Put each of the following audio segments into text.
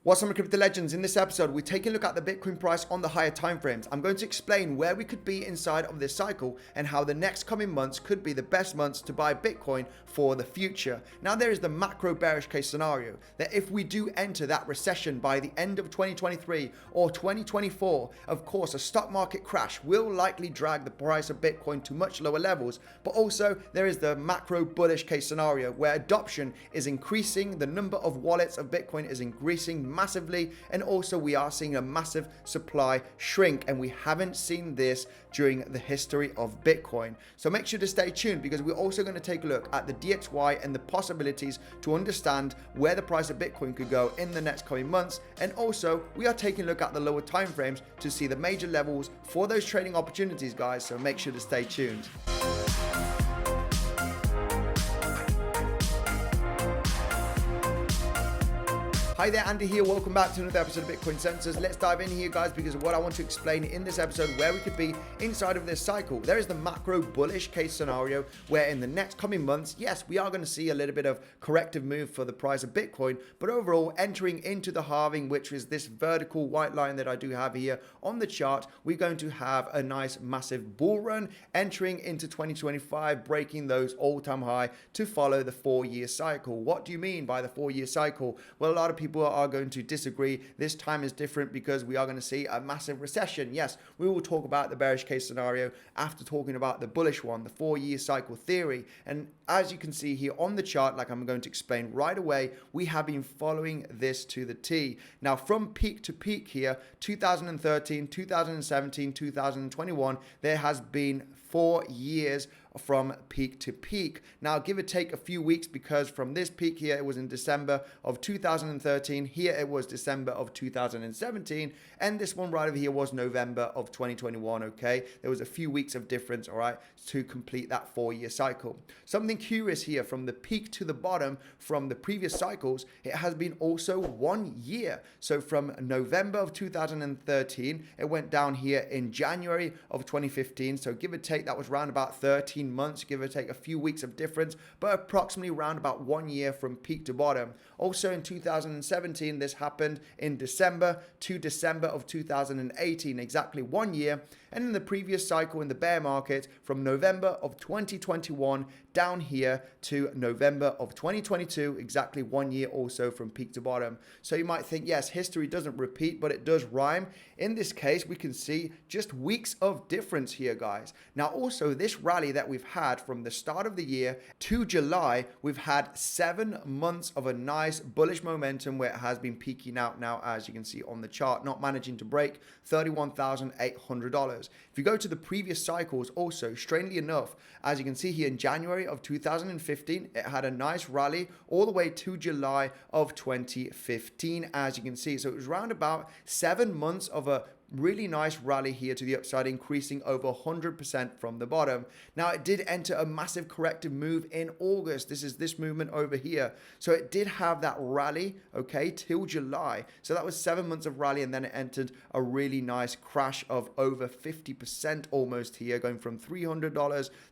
What's up, crypto legends? In this episode, we're taking a look at the Bitcoin price on the higher time frames. I'm going to explain where we could be inside of this cycle and how the next coming months could be the best months to buy Bitcoin for the future. Now, there is the macro bearish case scenario that if we do enter that recession by the end of 2023 or 2024, of course, a stock market crash will likely drag the price of Bitcoin to much lower levels. But also, there is the macro bullish case scenario where adoption is increasing, the number of wallets of Bitcoin is increasing massively, and also we are seeing a massive supply shrink, and we haven't seen this during the history of Bitcoin. So make sure to stay tuned, because we're also going to take a look at the DXY and the possibilities to understand where the price of Bitcoin could go in the next coming months. And also we are taking a look at the lower time frames to see the major levels for those trading opportunities, guys. So make sure to stay tuned. Hi there, Andy here. Welcome back to another episode of Bitcoinsensus. Let's dive in here, guys, because of what I want to explain in this episode, where we could be inside of this cycle. There is the macro bullish case scenario where in the next coming months, yes, we are going to see a little bit of corrective move for the price of Bitcoin, but overall entering into the halving, which is this vertical white line that I do have here on the chart, we're going to have a nice massive bull run entering into 2025, breaking those all-time high to follow the 4-year cycle. What do you mean by the 4-year cycle? Well, a lot of people are going to disagree. This time is different because we are going to see a massive recession. Yes, we will talk about the bearish case scenario after talking about the bullish one, the 4-year cycle theory. And as you can see here on the chart, like I'm going to explain right away, we have been following this to the T. Now, from peak to peak here, 2013, 2017, 2021, there has been 4 years from peak to peak. Now, give or take a few weeks, because from this peak here, it was in December of 2013. Here it was December of 2017. And this one right over here was November of 2021, okay? There was a few weeks of difference, all right, to complete that 4-year cycle. Something curious here, from the peak to the bottom from the previous cycles, it has been also 1 year. So from November of 2013, it went down here in January of 2015. So give or take, that was around about 13 months, give or take a few weeks of difference, but approximately around about 1 year from peak to bottom. Also in 2017, this happened in December to December of 2018, exactly 1 year. And in the previous cycle in the bear market, from November of 2021 down here to November of 2022, exactly 1 year also from peak to bottom. So you might think, yes, history doesn't repeat, but it does rhyme. In this case, we can see just weeks of difference here, guys. Now, also this rally that we've had from the start of the year to July, we've had 7 months of a nice bullish momentum where it has been peaking out now, as you can see on the chart, not managing to break $31,800. If you go to the previous cycles also, strangely enough, as you can see here in January of 2015, it had a nice rally all the way to July of 2015, as you can see. So it was around about 7 months of a really nice rally here to the upside, increasing over 100% from the bottom. Now, it did enter a massive corrective move in August. This is this movement over here. So it did have that rally, okay, till July. So that was 7 months of rally, and then it entered a really nice crash of over 50% almost here, going from $300,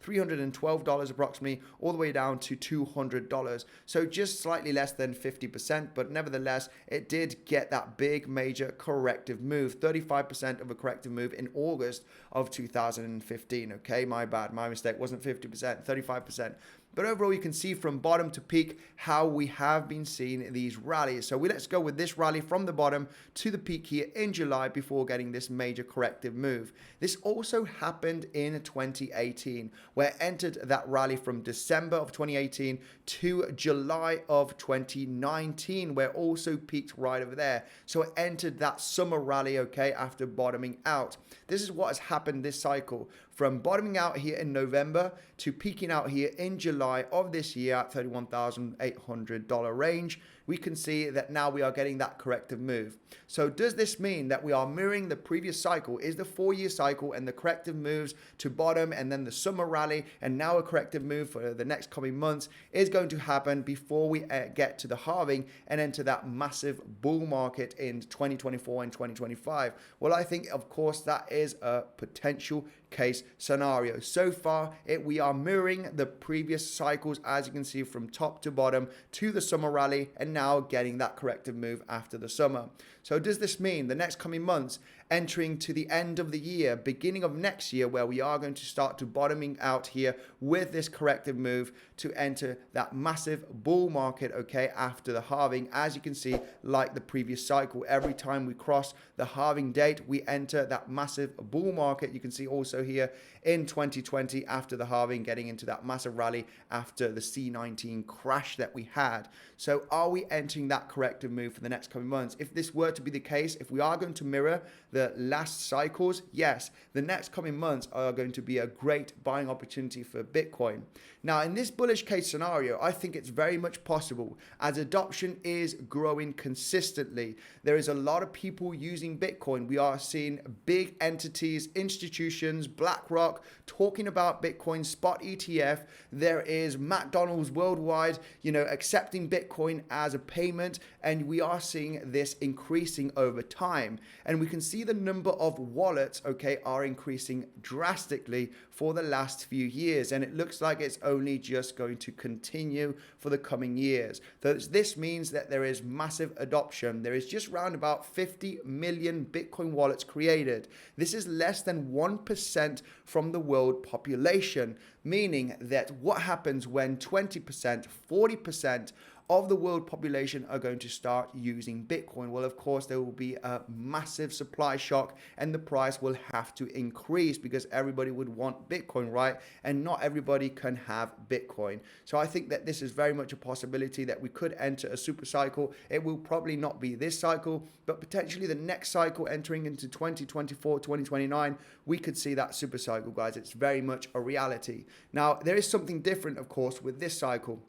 $312 approximately, all the way down to $200. So just slightly less than 50%, but nevertheless, it did get that big major corrective move, 35% of a corrective move in August of 2015. Okay, my bad, my mistake, wasn't 50%, 35%. But overall, you can see from bottom to peak how we have been seeing these rallies. So let's go with this rally from the bottom to the peak here in July before getting this major corrective move. This also happened in 2018, where it entered that rally from December of 2018 to July of 2019, where it also peaked right over there. So it entered that summer rally, okay, after bottoming out. This is what has happened this cycle, from bottoming out here in November to peaking out here in July of this year at $31,800 range. We can see that now we are getting that corrective move. So does this mean that we are mirroring the previous cycle? Is the 4-year cycle and the corrective moves to bottom and then the summer rally and now a corrective move for the next coming months is going to happen before we get to the halving and enter that massive bull market in 2024 and 2025? Well, I think, of course, that is a potential case scenario. So far, we are mirroring the previous cycles, as you can see, from top to bottom to the summer rally, and now getting that corrective move after the summer. So does this mean the next coming months, entering to the end of the year, beginning of next year, where we are going to start to bottoming out here with this corrective move to enter that massive bull market, okay, after the halving? As you can see, like the previous cycle, every time we cross the halving date, we enter that massive bull market. You can see also here in 2020, after the halving, getting into that massive rally after the C19 crash that we had. So are we entering that corrective move for the next coming months? If this were to be the case, if we are going to mirror the last cycles, yes, the next coming months are going to be a great buying opportunity for Bitcoin. Now, in this bullish case scenario, I think it's very much possible, as adoption is growing consistently. There is a lot of people using Bitcoin. We are seeing big entities, institutions, BlackRock, talking about Bitcoin spot ETF. There is McDonald's worldwide, accepting Bitcoin as a payment, and we are seeing this increasing over time. And we can see the number of wallets, okay, are increasing drastically for the last few years, and it looks like it's only just going to continue for the coming years. So this means that there is massive adoption. There is just around about 50 million Bitcoin wallets created. This is less than 1% from the world population, meaning that what happens when 20%, 40% of the world population are going to start using Bitcoin? Well, of course, there will be a massive supply shock, and the price will have to increase because everybody would want Bitcoin, right? And not everybody can have Bitcoin. So I think that this is very much a possibility that we could enter a super cycle. It will probably not be this cycle, but potentially the next cycle, entering into 2024, 2029, we could see that super cycle, guys. It's very much a reality. Now, there is something different, of course, with this cycle,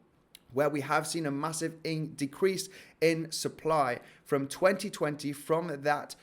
where we have seen a massive decrease in supply from 2020, from that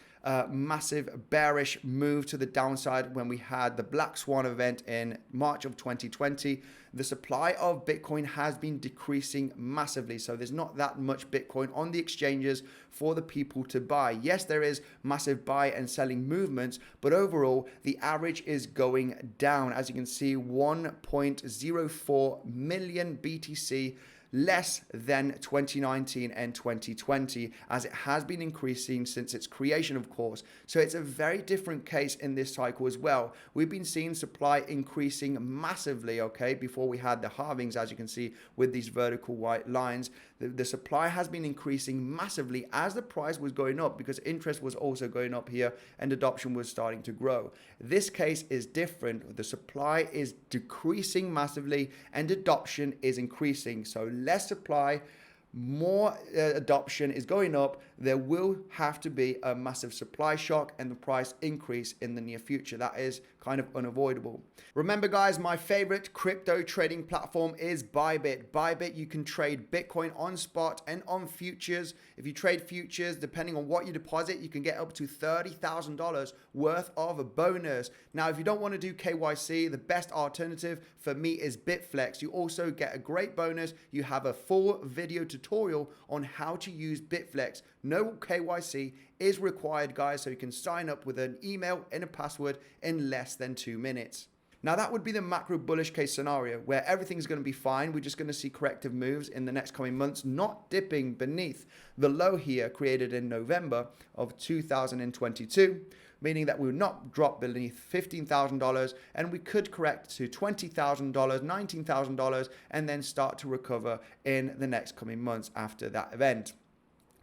massive bearish move to the downside when we had the Black Swan event in March of 2020. The supply of Bitcoin has been decreasing massively. So there's not that much Bitcoin on the exchanges for the people to buy. Yes, there is massive buy and selling movements, but overall, the average is going down. As you can see, 1.04 million BTC less than 2019 and 2020, as it has been increasing since its creation, of course. So it's a very different case in this cycle as well. We've been seeing supply increasing massively, okay, before we had the halvings, as you can see with these vertical white lines. The supply has been increasing massively as the price was going up, because interest was also going up here and adoption was starting to grow. This case is different. The supply is decreasing massively and adoption is increasing. So less supply, more adoption is going up. There will have to be a massive supply shock and the price increase in the near future. That is kind of unavoidable. Remember, guys, my favorite crypto trading platform is Bybit. Bybit, you can trade Bitcoin on spot and on futures. If you trade futures, depending on what you deposit, you can get up to $30,000 worth of a bonus. Now, if you don't want to do KYC, the best alternative for me is Bitflex. You also get a great bonus. You have a full video tutorial on how to use Bitflex. No KYC is required, guys, so you can sign up with an email and a password in less than 2 minutes. Now, that would be the macro bullish case scenario where everything's going to be fine. We're just going to see corrective moves in the next coming months, not dipping beneath the low here created in November of 2022, meaning that we will not drop beneath $15,000, and we could correct to $20,000, $19,000, and then start to recover in the next coming months after that event.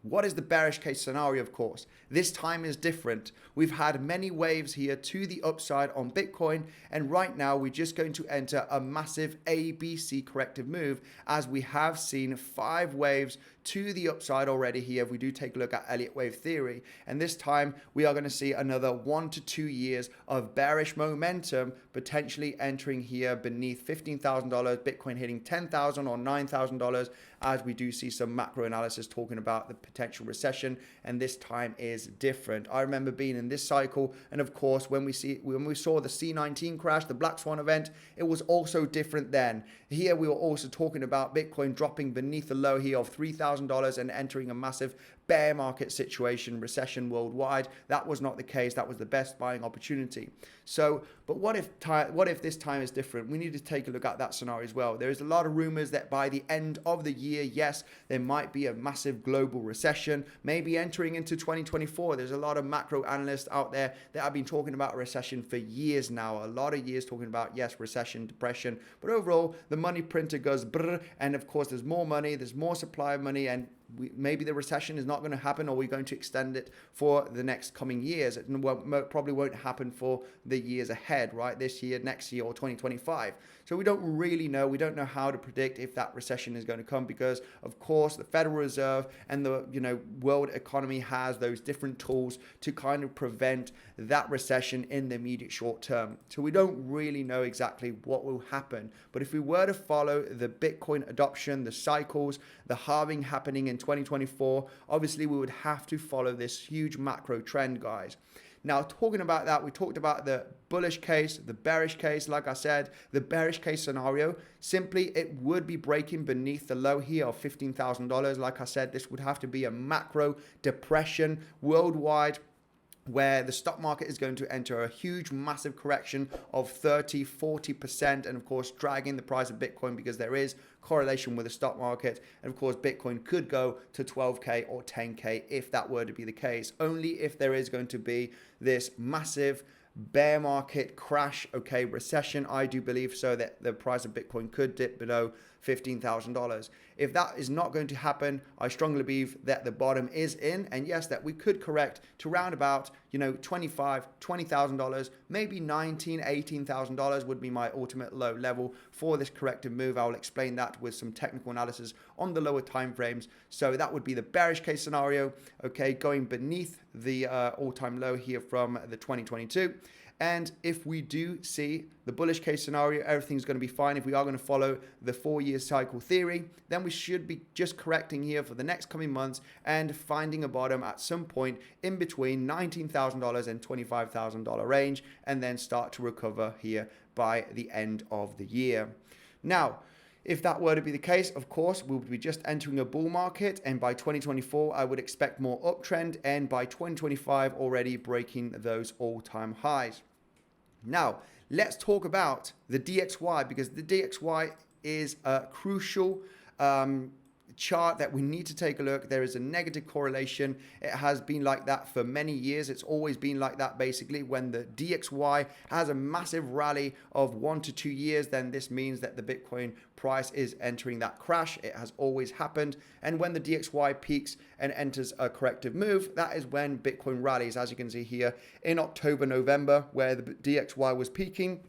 What is the bearish case scenario? Of course, this time is different. We've had many waves here to the upside on Bitcoin, and right now we're just going to enter a massive ABC corrective move, as we have seen 5 waves to the upside already here if we do take a look at Elliott wave theory. And this time we are going to see another 1 to 2 years of bearish momentum, potentially entering here beneath $15,000, Bitcoin hitting $10,000 or $9,000, as we do see some macro analysis talking about the potential recession, and this time is different. I remember being in this cycle, and of course when we saw the C19 crash, the Black Swan event, it was also different then. Here we were also talking about Bitcoin dropping beneath the low here of $3,000 and entering a massive bear market situation, recession worldwide. That was not the case. That was the best buying opportunity. So, but what if this time is different? We need to take a look at that scenario as well. There is a lot of rumors that by the end of the year, yes, there might be a massive global recession, maybe entering into 2024. There's a lot of macro analysts out there that have been talking about a recession for years now, a lot of years talking about, yes, recession, depression, but overall, the money printer goes brr, and of course, there's more money, there's more supply of money, and maybe the recession is not going to happen, or we're going to extend it for the next coming years. It probably won't happen for the years ahead, right? This year, next year, or 2025. So we don't really know. We don't know how to predict if that recession is going to come, because of course the Federal Reserve and the world economy has those different tools to kind of prevent that recession in the immediate short term. So we don't really know exactly what will happen. But if we were to follow the Bitcoin adoption, the cycles, the halving happening in 2024, obviously we would have to follow this huge macro trend, guys. Now, talking about that, we talked about the bullish case, the bearish case. Like I said, the bearish case scenario, simply it would be breaking beneath the low here of $15,000. Like I said, this would have to be a macro depression worldwide, where the stock market is going to enter a huge, massive correction of 30, 40%, and of course, dragging the price of Bitcoin, because there is correlation with the stock market. And of course, Bitcoin could go to 12K or 10K if that were to be the case, only if there is going to be this massive bear market crash, okay, recession. I do believe so, that the price of Bitcoin could dip below $15,000. If that is not going to happen, I strongly believe that the bottom is in, and yes, that we could correct to round about, $25,000, $20,000, maybe $19,000, $18,000 would be my ultimate low level for this corrective move. I will explain that with some technical analysis on the lower time frames. So that would be the bearish case scenario, okay, going beneath the all-time low here from the 2022. And if we do see the bullish case scenario, everything's going to be fine. If we are going to follow the 4-year cycle theory, then we should be just correcting here for the next coming months and finding a bottom at some point in between $19,000 and $25,000 range, and then start to recover here by the end of the year. Now, if that were to be the case, of course, we would be just entering a bull market, and by 2024, I would expect more uptrend, and by 2025, already breaking those all-time highs. Now, let's talk about the DXY, because the DXY is a crucial chart that we need to take a look. There is a negative correlation. It has been like that for many years. It's always been like that. Basically, when the DXY has a massive rally of 1 to 2 years, then this means that the Bitcoin price is entering that crash. It has always happened. And when the DXY peaks and enters a corrective move, that is when Bitcoin rallies, as you can see here in October, November, where the DXY was peaking.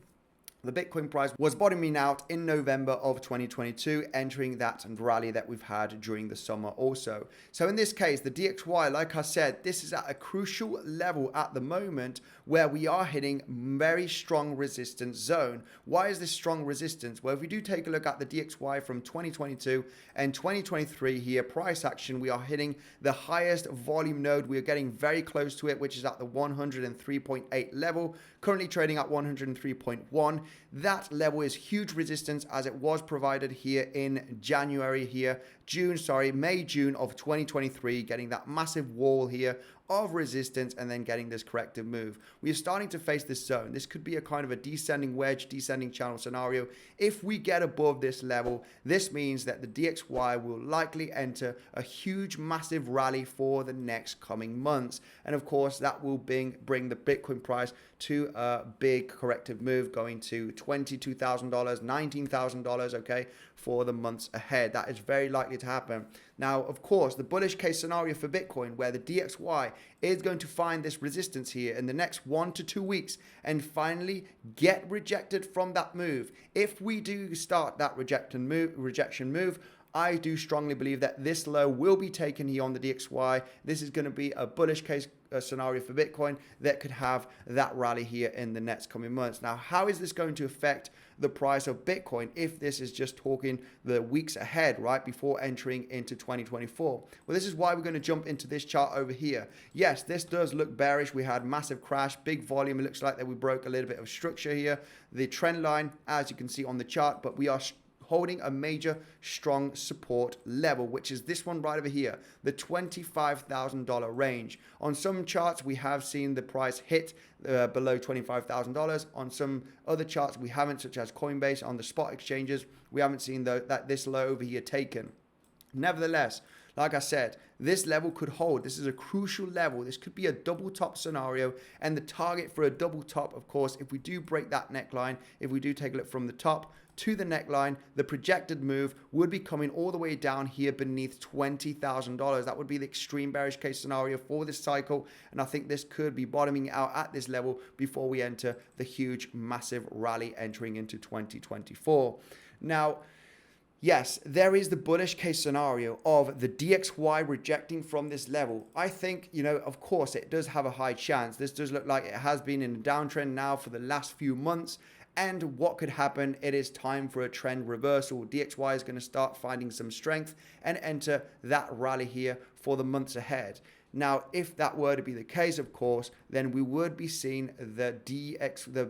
The Bitcoin price was bottoming out in November of 2022, entering that rally that we've had during the summer also. So in this case, the DXY, like I said, this is at a crucial level at the moment where we are hitting very strong resistance zone. Why is this strong resistance? Well, if we do take a look at the DXY from 2022 and 2023 here, price action, we are hitting the highest volume node. We are getting very close to it, which is at the 103.8 level, currently trading at 103.1. That level is huge resistance, as it was provided here in May, June of 2023, getting that massive wall here of resistance and then getting this corrective move. We are starting to face this zone. This could be a kind of a descending wedge, descending channel scenario. If we get above this level, this means that the DXY will likely enter a huge, massive rally for the next coming months. And of course, that will bring the Bitcoin price to a big corrective move, going to $22,000, $19,000, okay, for the months ahead. That is very likely to happen. Now, of course, the bullish case scenario for Bitcoin, where the DXY is going to find this resistance here in the next 1 to 2 weeks and finally get rejected from that move. If we do start that rejection move, I do strongly believe that this low will be taken here on the DXY. This is going to be a bullish case scenario for Bitcoin that could have that rally here in the next coming months. Now, how is this going to affect the price of Bitcoin if this is just talking the weeks ahead, right, before entering into 2024? Well, this is why we're going to jump into this chart over here. Yes, this does look bearish. We had massive crash, big volume. It looks like that we broke a little bit of structure here. The trend line, as you can see on the chart, but we are holding a major strong support level, which is this one right over here, the $25,000 range. On some charts, we have seen the price hit below $25,000. On some other charts, we haven't, such as Coinbase. On the spot exchanges, we haven't seen that this low over here taken. Nevertheless, like I said, this level could hold. This is a crucial level. This could be a double top scenario, and the target for a double top, of course, if we do break that neckline, if we do take a look from the top to the neckline, the projected move would be coming all the way down here beneath $20,000. That would be the extreme bearish case scenario for this cycle, and I think this could be bottoming out at this level before we enter the huge, massive rally entering into 2024. Now, yes, there is the bullish case scenario of the DXY rejecting from this level. I think, of course, it does have a high chance. This does look like it has been in a downtrend now for the last few months. And what could happen? It is time for a trend reversal. DXY is going to start finding some strength and enter that rally here for the months ahead. Now, if that were to be the case, of course, then we would be seeing the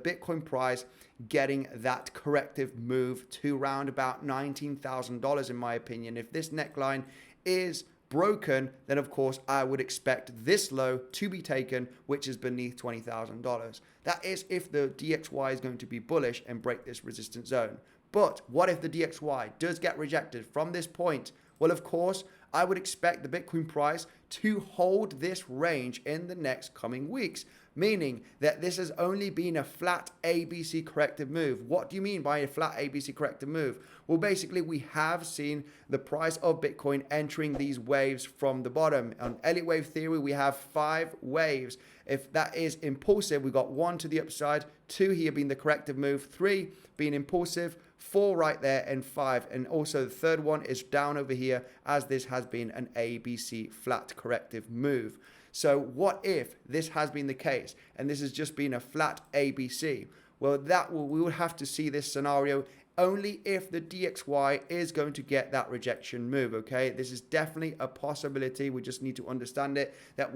Bitcoin price getting that corrective move to around about $19,000, in my opinion. If this neckline is broken, then of course I would expect this low to be taken, which is beneath $20,000. That is if the DXY is going to be bullish and break this resistance zone. But what if the DXY does get rejected from this point? Well, of course, I would expect the Bitcoin price to hold this range in the next coming weeks, meaning that this has only been a flat ABC corrective move. What do you mean by a flat ABC corrective move? Well, basically, we have seen the price of Bitcoin entering these waves from the bottom. On Elliott wave theory, we have 5 waves. If that is impulsive, we've got 1 to the upside, 2 here being the corrective move, 3 being impulsive, 4 right there, and 5. And also the third one is down over here, as this has been an ABC flat corrective move. So what if this has been the case and this has just been a flat ABC? Well, we would have to see this scenario only if the DXY is going to get that rejection move, okay? This is definitely a possibility. We just need to understand it, that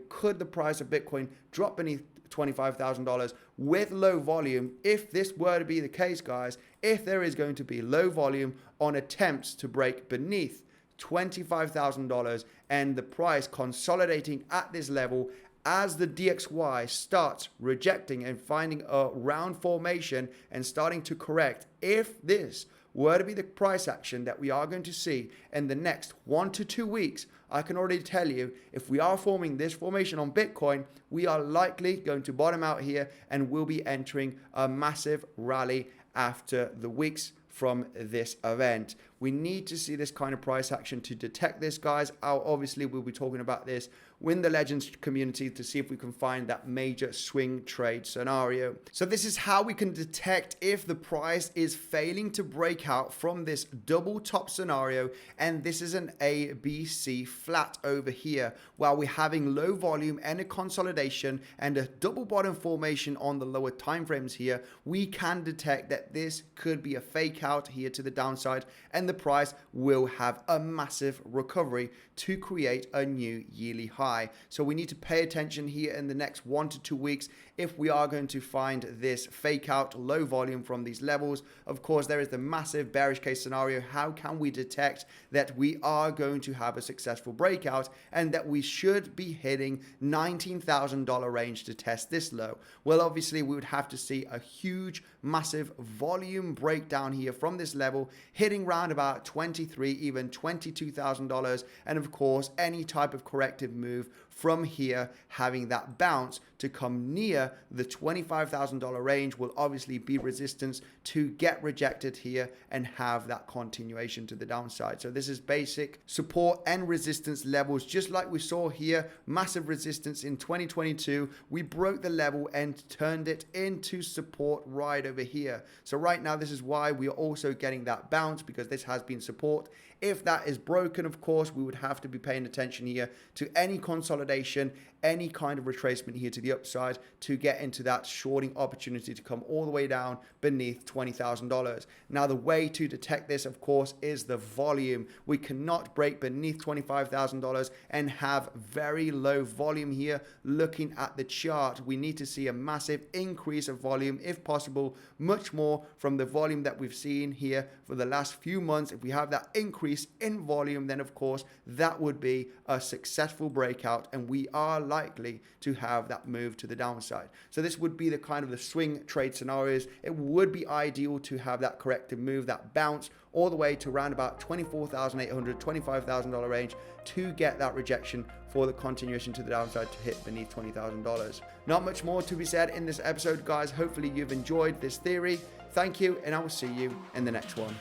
could the price of Bitcoin drop beneath $25,000 with low volume. If this were to be the case, guys, if there is going to be low volume on attempts to break beneath $25,000 and the price consolidating at this level as the DXY starts rejecting and finding a round formation and starting to correct, if this were to be the price action that we are going to see in the next 1 to 2 weeks, I can already tell you, if we are forming this formation on Bitcoin, we are likely going to bottom out here and we'll be entering a massive rally after the weeks from this event. We need to see this kind of price action to detect this, guys. Obviously, we'll be talking about this in the Legends community to see if we can find that major swing trade scenario. So this is how we can detect if the price is failing to break out from this double top scenario, and this is an ABC flat over here, while we're having low volume and a consolidation and a double bottom formation on the lower time frames here. We can detect that this could be a fake out here to the downside, and the price will have a massive recovery to create a new yearly high. So we need to pay attention here in the next 1 to 2 weeks if we are going to find this fake out low volume from these levels. Of course, there is the massive bearish case scenario. How can we detect that we are going to have a successful breakout and that we should be hitting $19,000 range to test this low? Well, obviously, we would have to see a huge, massive volume breakdown here from this level, hitting round about $23,000, even $22,000, and of course, any type of corrective move from here having that bounce to come near the $25,000 range will obviously be resistance to get rejected here and have that continuation to the downside. So this is basic support and resistance levels, just like we saw here, massive resistance in 2022. We broke the level and turned it into support right over here. So right now, this is why we are also getting that bounce, because this has been support. If that is broken, of course, we would have to be paying attention here to any consolidation, any kind of retracement here to the the upside to get into that shorting opportunity to come all the way down beneath $20,000. Now, the way to detect this, of course, is the volume. We cannot break beneath $25,000 and have very low volume here. Looking at the chart, we need to see a massive increase of volume, if possible, much more from the volume that we've seen here for the last few months. If we have that increase in volume, then of course that would be a successful breakout, and we are likely to have that move to the downside. So this would be the kind of the swing trade scenarios. It would be ideal to have that corrective move, that bounce all the way to around about $24,800, $25,000 range to get that rejection for the continuation to the downside to hit beneath $20,000. Not much more to be said in this episode, guys. Hopefully you've enjoyed this theory. Thank you, and I will see you in the next one.